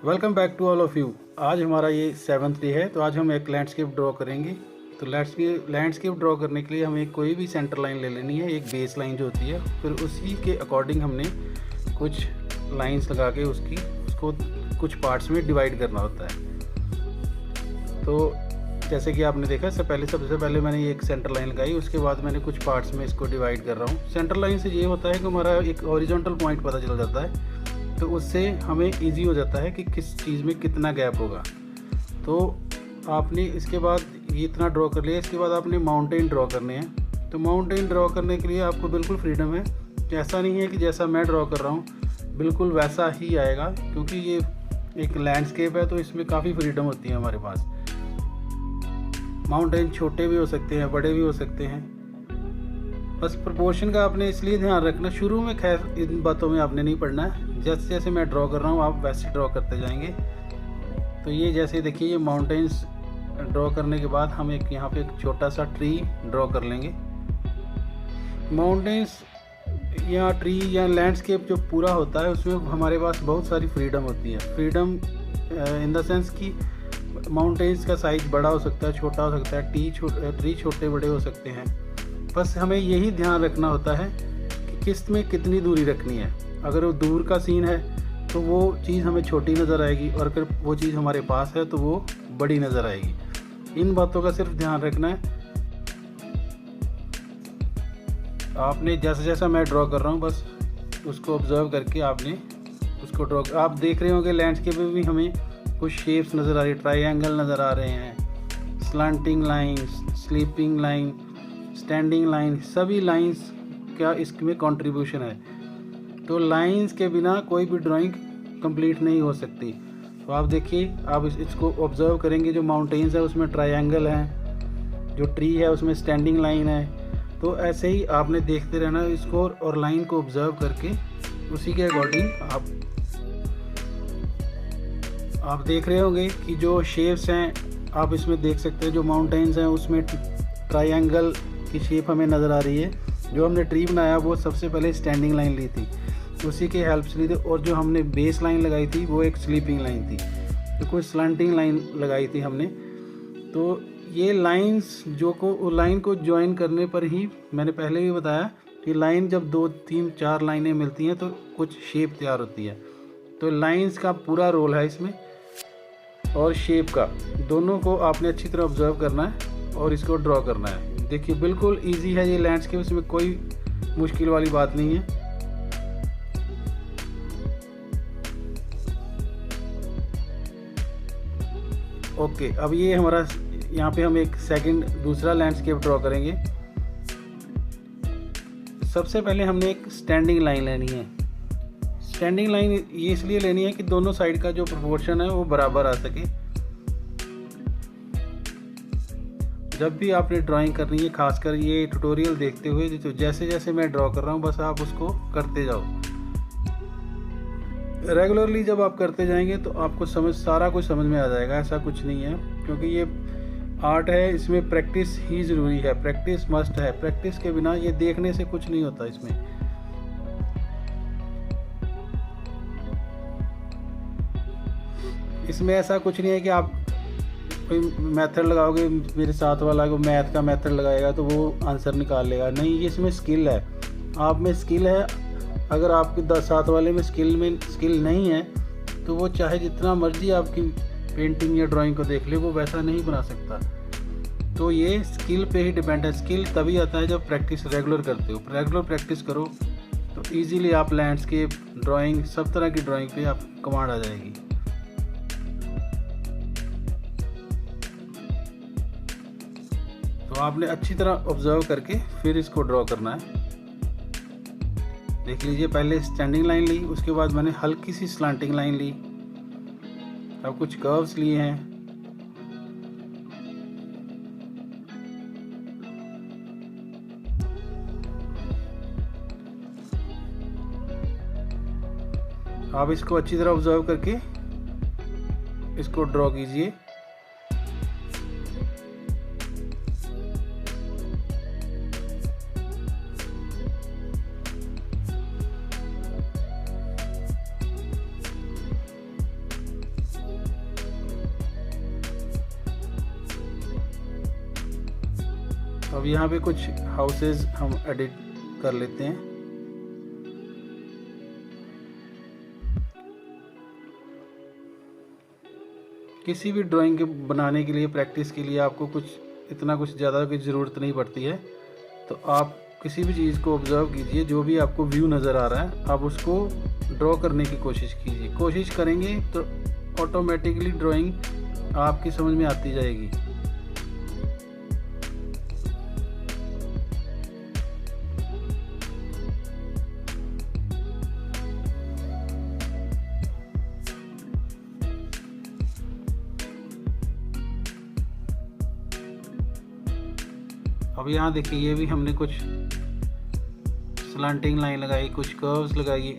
Welcome back to all of you. आज हमारा ये 7th डे है, तो आज हम एक लैंडस्केप ड्रॉ करेंगे। तो लैंडस्केप ड्रॉ करने के लिए हमें कोई भी सेंटर लाइन ले लेनी है, एक बेस लाइन जो होती है, फिर उसी के अकॉर्डिंग हमने कुछ लाइंस लगा के उसको कुछ पार्ट्स में डिवाइड करना होता है। तो जैसे कि आपने देखा, सबसे पहले मैंने एक सेंटर लाइन लगाई, उसके बाद मैंने कुछ पार्ट्स में इसको डिवाइड कर रहा हूँ। सेंटर लाइन से ये होता है कि हमारा एक हॉरिजॉन्टल पॉइंट पता चल जाता है, तो उससे हमें इजी हो जाता है कि किस चीज़ में कितना गैप होगा। तो आपने इसके बाद ये इतना ड्रॉ कर लिया, इसके बाद आपने माउंटेन ड्रॉ करने हैं। तो माउंटेन ड्रॉ करने के लिए आपको बिल्कुल फ्रीडम है, ऐसा नहीं है कि जैसा मैं ड्रॉ कर रहा हूँ बिल्कुल वैसा ही आएगा, क्योंकि ये एक लैंडस्केप है तो इसमें काफ़ी फ्रीडम होती है हमारे पास। माउंटेन छोटे भी हो सकते हैं, बड़े भी हो सकते हैं, बस प्रोपोर्शन का आपने इसलिए ध्यान रखना। शुरू में खैर इन बातों में आपने नहीं पढ़ना है, जैसे जैसे मैं ड्रॉ कर रहा हूँ आप वैसे ड्रॉ करते जाएंगे। तो ये जैसे देखिए, ये माउंटेन्स ड्रॉ करने के बाद हम यहाँ पे एक छोटा सा ट्री ड्रॉ कर लेंगे। माउंटेन्स या ट्री या लैंडस्केप जो पूरा होता है उसमें हमारे पास बहुत सारी फ्रीडम होती है। फ्रीडम इन द सेंस कि माउंटेन्स का साइज़ बड़ा हो सकता है, छोटा हो सकता है, ट्री छोटे बड़े हो सकते हैं। बस हमें यही ध्यान रखना होता है कि किस में कितनी दूरी रखनी है। अगर वो दूर का सीन है तो वो चीज़ हमें छोटी नज़र आएगी, और अगर वो चीज़ हमारे पास है तो वो बड़ी नज़र आएगी। इन बातों का सिर्फ ध्यान रखना है। आपने जैसा जैसा मैं ड्रॉ कर रहा हूँ बस उसको ऑब्ज़र्व करके आपने उसको ड्रॉ। आप देख रहे होंगे लैंडस्केप में भी हमें कुछ शेप्स नज़र आ रही है, ट्रायंगल नज़र आ रहे हैं, slanting lines, sleeping line, standing line, सभी लाइंस का इसमें कंट्रीब्यूशन है। तो लाइंस के बिना कोई भी ड्राइंग कंप्लीट नहीं हो सकती। तो आप देखिए, आप इसको ऑब्ज़र्व करेंगे, जो माउंटेन्स है उसमें ट्रायंगल है, जो ट्री है उसमें स्टैंडिंग लाइन है। तो ऐसे ही आपने देखते रहना इसको, और लाइन को ऑब्ज़र्व करके उसी के अकॉर्डिंग आप देख रहे होंगे कि जो शेप्स हैं आप इसमें देख सकते हैं। जो माउंटेन्स हैं उसमें ट्रायंगल की शेप हमें नज़र आ रही है। जो हमने ट्री बनाया वो सबसे पहले स्टैंडिंग लाइन ली थी, उसी के हेल्प से ली थी, और जो हमने बेस लाइन लगाई थी वो एक स्लीपिंग लाइन थी, तो कोई स्लांटिंग लाइन लगाई थी हमने। तो ये लाइंस लाइन को ज्वाइन करने पर ही, मैंने पहले भी बताया कि लाइन जब 2, 3, 4 लाइनें मिलती हैं तो कुछ शेप तैयार होती है। तो लाइंस का पूरा रोल है इसमें, और शेप का, दोनों को आपने अच्छी तरह ऑब्जर्व करना है और इसको ड्रॉ करना है। देखिए बिल्कुल इजी है ये लैंडस्केप, इसमें कोई मुश्किल वाली बात नहीं है। ओके, अब ये हमारा यहाँ पे हम एक दूसरा लैंडस्केप ड्रॉ करेंगे। सबसे पहले हमने एक स्टैंडिंग लाइन लेनी है। स्टैंडिंग लाइन ये इसलिए लेनी है कि दोनों साइड का जो प्रोपोर्शन है वो बराबर आ सके। जब भी आपने ड्राइंग करनी है, खासकर ये ट्यूटोरियल देखते हुए, तो जैसे जैसे मैं ड्रॉ कर रहा हूँ बस आप उसको करते जाओ। रेगुलरली जब आप करते जाएंगे तो आपको सारा कुछ समझ में आ जाएगा। ऐसा कुछ नहीं है, क्योंकि ये आर्ट है, इसमें प्रैक्टिस ही ज़रूरी है। प्रैक्टिस मस्ट है, प्रैक्टिस के बिना ये देखने से कुछ नहीं होता। इसमें ऐसा कुछ नहीं है कि आप कोई मेथड लगाओगे, मेरे साथ वाला को मैथ का मेथड लगाएगा तो वो आंसर निकाल लेगा। नहीं, ये इसमें स्किल है, आप में स्किल है। अगर आपके साथ वाले में स्किल नहीं है तो वो चाहे जितना मर्जी आपकी पेंटिंग या ड्राइंग को देख ले, वो वैसा नहीं बना सकता। तो ये स्किल पे ही डिपेंड है। स्किल तभी आता है जब प्रैक्टिस रेगुलर करते हो। रेगुलर प्रैक्टिस करो तो ईजीली आप लैंडस्केप ड्राइंग, सब तरह की ड्राइंग पे आप कमांड आ जाएगी। तो आपने अच्छी तरह ऑब्जर्व करके फिर इसको ड्रॉ करना है। देख लीजिए, पहले स्टैंडिंग लाइन ली, उसके बाद मैंने हल्की सी स्लांटिंग लाइन ली, अब कुछ कर्व्स लिए हैं। आप इसको अच्छी तरह ऑब्जर्व करके इसको ड्रॉ कीजिए। अब यहाँ पे कुछ हाउसेस हम एडिट कर लेते हैं। किसी भी ड्राइंग के बनाने के लिए, प्रैक्टिस के लिए आपको कुछ ज़्यादा की ज़रूरत नहीं पड़ती है। तो आप किसी भी चीज़ को ऑब्ज़र्व कीजिए, जो भी आपको व्यू नज़र आ रहा है आप उसको ड्रॉ करने की कोशिश कीजिए। कोशिश करेंगे तो ऑटोमेटिकली ड्राइंग आपकी समझ में आती जाएगी। अब यहाँ देखिए, ये भी हमने कुछ स्लैंटिंग लाइन लगाई, कुछ कर्व्स लगाई,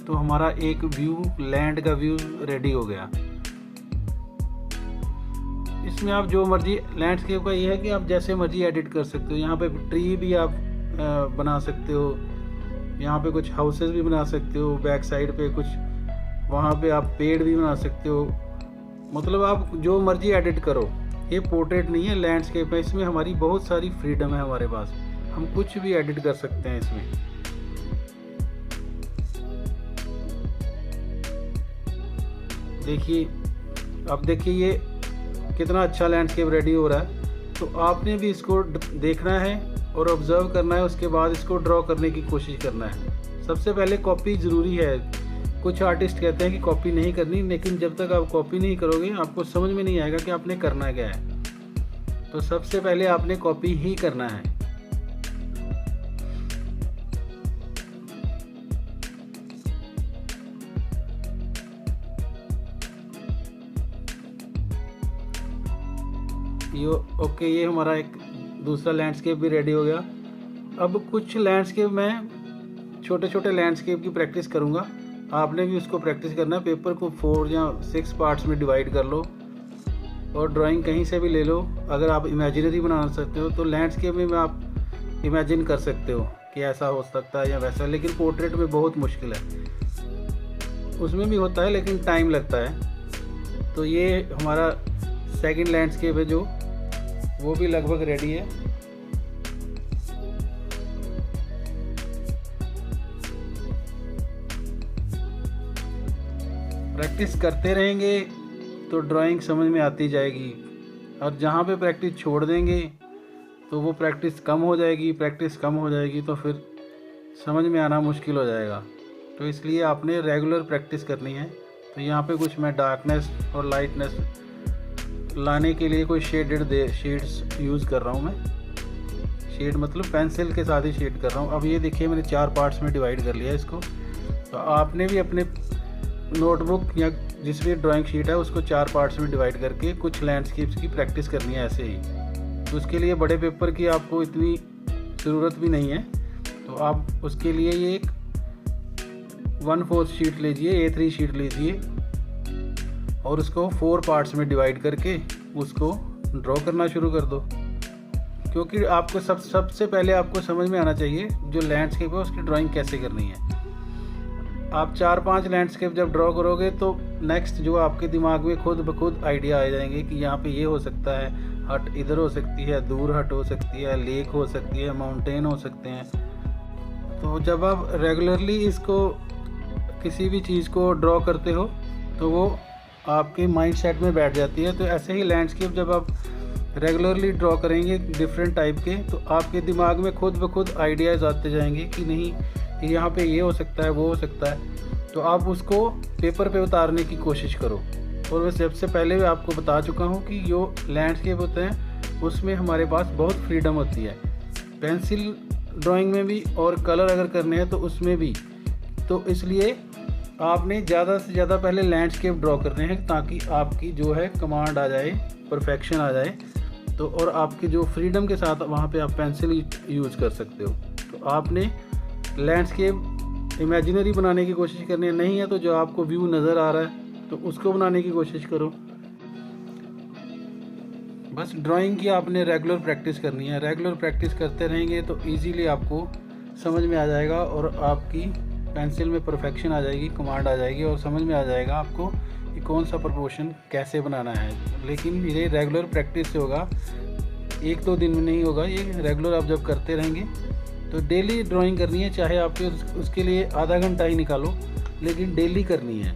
तो हमारा एक व्यू, लैंड का व्यू रेडी हो गया। इसमें आप जो मर्जी, लैंडस्केप का ये है कि आप जैसे मर्जी एडिट कर सकते हो। यहाँ पे ट्री भी आप बना सकते हो, यहाँ पे कुछ हाउसेस भी बना सकते हो, बैक साइड पे कुछ, वहाँ पे आप पेड़ भी बना सकते हो। मतलब आप जो मर्जी एडिट करो। ये पोर्ट्रेट नहीं है, लैंडस्केप है। इसमें हमारी बहुत सारी फ्रीडम है हमारे पास, हम कुछ भी एडिट कर सकते हैं इसमें। देखिए, अब देखिए ये कितना अच्छा लैंडस्केप रेडी हो रहा है। तो आपने भी इसको देखना है और ऑब्जर्व करना है, उसके बाद इसको ड्रॉ करने की कोशिश करना है। सबसे पहले कॉपी ज़रूरी है। कुछ आर्टिस्ट कहते हैं कि कॉपी नहीं करनी, लेकिन जब तक आप कॉपी नहीं करोगे आपको समझ में नहीं आएगा कि आपने करना क्या है। तो सबसे पहले आपने कॉपी ही करना है। ओके, ये हमारा एक दूसरा लैंडस्केप भी रेडी हो गया। अब कुछ लैंडस्केप मैं छोटे छोटे लैंडस्केप की प्रैक्टिस करूँगा, आपने भी उसको प्रैक्टिस करना है। पेपर को 4 या 6 पार्ट्स में डिवाइड कर लो और ड्राइंग कहीं से भी ले लो। अगर आप इमेजिनरी बनाना सकते हो तो लैंडस्केप में आप इमेजिन कर सकते हो कि ऐसा हो सकता है या वैसा, लेकिन पोर्ट्रेट में बहुत मुश्किल है। उसमें भी होता है लेकिन टाइम लगता है। तो ये हमारा सेकंड लैंडस्केप है जो वो भी लगभग रेडी है। प्रैक्टिस करते रहेंगे तो ड्राइंग समझ में आती जाएगी, और जहाँ पे प्रैक्टिस छोड़ देंगे तो वो प्रैक्टिस कम हो जाएगी। प्रैक्टिस कम हो जाएगी तो फिर समझ में आना मुश्किल हो जाएगा। तो इसलिए आपने रेगुलर प्रैक्टिस करनी है। तो यहाँ पे कुछ मैं डार्कनेस और लाइटनेस लाने के लिए कोई शेड्स यूज़ कर रहा हूँ। मैं शेड मतलब पेंसिल के साथ ही शेड कर रहा हूँ। अब ये देखिए, मैंने 4 पार्ट्स में डिवाइड कर लिया इसको। तो आपने भी अपने नोटबुक या जिस भी ड्राइंग शीट है उसको 4 पार्ट्स में डिवाइड करके कुछ लैंडस्केप्स की प्रैक्टिस करनी है ऐसे ही। तो उसके लिए बड़े पेपर की आपको इतनी ज़रूरत भी नहीं है। तो आप उसके लिए ये एक 1/4 शीट लीजिए, A3 शीट लीजिए और उसको 4 पार्ट्स में डिवाइड करके उसको ड्रॉ करना शुरू कर दो। क्योंकि आपको सबसे पहले आपको समझ में आना चाहिए जो लैंडस्केप है उसकी ड्राइंग कैसे करनी है। आप 4-5 लैंडस्केप जब ड्रॉ करोगे तो नेक्स्ट जो आपके दिमाग में खुद ब खुद आइडिया आ जाएंगे कि यहाँ पे ये हो सकता है, हट इधर हो सकती है, दूर हट हो सकती है, लेक हो सकती है, माउंटेन हो सकते हैं। तो जब आप रेगुलरली इसको किसी भी चीज़ को ड्रॉ करते हो तो वो आपके माइंड सेट में बैठ जाती है। तो ऐसे ही लैंडस्केप जब आप रेगुलरली ड्रॉ करेंगे डिफरेंट टाइप के, तो आपके दिमाग में खुद ब खुद आइडियाज़ आते जाएंगे कि नहीं यहाँ पे ये हो सकता है, वो हो सकता है। तो आप उसको पेपर पे उतारने की कोशिश करो। और मैं सबसे पहले भी आपको बता चुका हूँ कि जो लैंडस्केप होते हैं उसमें हमारे पास बहुत फ्रीडम होती है, पेंसिल ड्राइंग में भी और कलर अगर करने हैं तो उसमें भी। तो इसलिए आपने ज़्यादा से ज़्यादा पहले लैंडस्केप ड्रॉ करने हैं ताकि आपकी जो है कमांड आ जाए, परफेक्शन आ जाए। तो और आपकी जो फ्रीडम के साथ वहाँ पे आप पेंसिल यूज़ कर सकते हो। तो आपने लैंडस्केप इमेजिनरी बनाने की कोशिश करनी नहीं है, तो जो आपको व्यू नज़र आ रहा है तो उसको बनाने की कोशिश करो। बस ड्राइंग की आपने रेगुलर प्रैक्टिस करनी है। रेगुलर प्रैक्टिस करते रहेंगे तो इजीली आपको समझ में आ जाएगा और आपकी पेंसिल में परफेक्शन आ जाएगी, कमांड आ जाएगी और समझ में आ जाएगा आपको कि कौन सा प्रोपोर्शन कैसे बनाना है। लेकिन ये रेगुलर प्रैक्टिस से होगा। एक दो दिन में नहीं होगा, ये रेगुलर आप जब करते रहेंगे तो डेली ड्राइंग करनी है, चाहे आपके उसके लिए आधा घंटा ही निकालो, लेकिन डेली करनी है।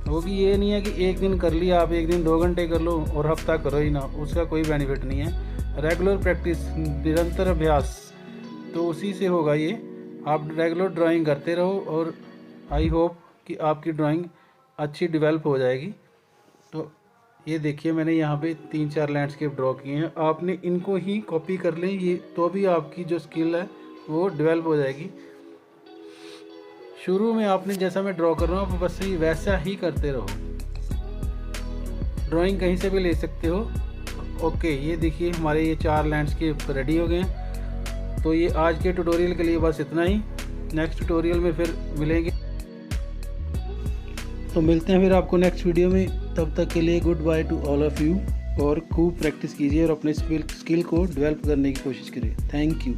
वो भी ये नहीं है कि एक दिन कर लिया आप, एक दिन 2 घंटे कर लो और हफ्ता करो ही ना, उसका कोई बेनिफिट नहीं है। रेगुलर प्रैक्टिस, निरंतर अभ्यास, तो उसी से होगा ये। आप रेगुलर ड्राइंग करते रहो और आई होप कि आपकी ड्राइंग अच्छी डेवलप हो जाएगी। तो ये देखिए मैंने यहाँ पे 3-4 लैंडस्केप ड्रॉ किए हैं, आपने इनको ही कॉपी कर लें, ये तो भी आपकी जो स्किल है वो डेवलप हो जाएगी। शुरू में आपने जैसा मैं ड्रॉ कर रहा हूँ आप बस ही वैसा ही करते रहो, ड्राइंग कहीं से भी ले सकते हो। ओके, ये देखिए हमारे ये 4 लैंडस्केप रेडी हो गए हैं। तो ये आज के ट्यूटोरियल के लिए बस इतना ही, नेक्स्ट ट्यूटोरियल में फिर मिलेंगे। तो मिलते हैं फिर आपको नेक्स्ट वीडियो में, तब तक के लिए good by two all of you. और खूब प्रैक्टिस कीजिए और अपने स्किल को डेवलप करने की कोशिश करिए। Thank you.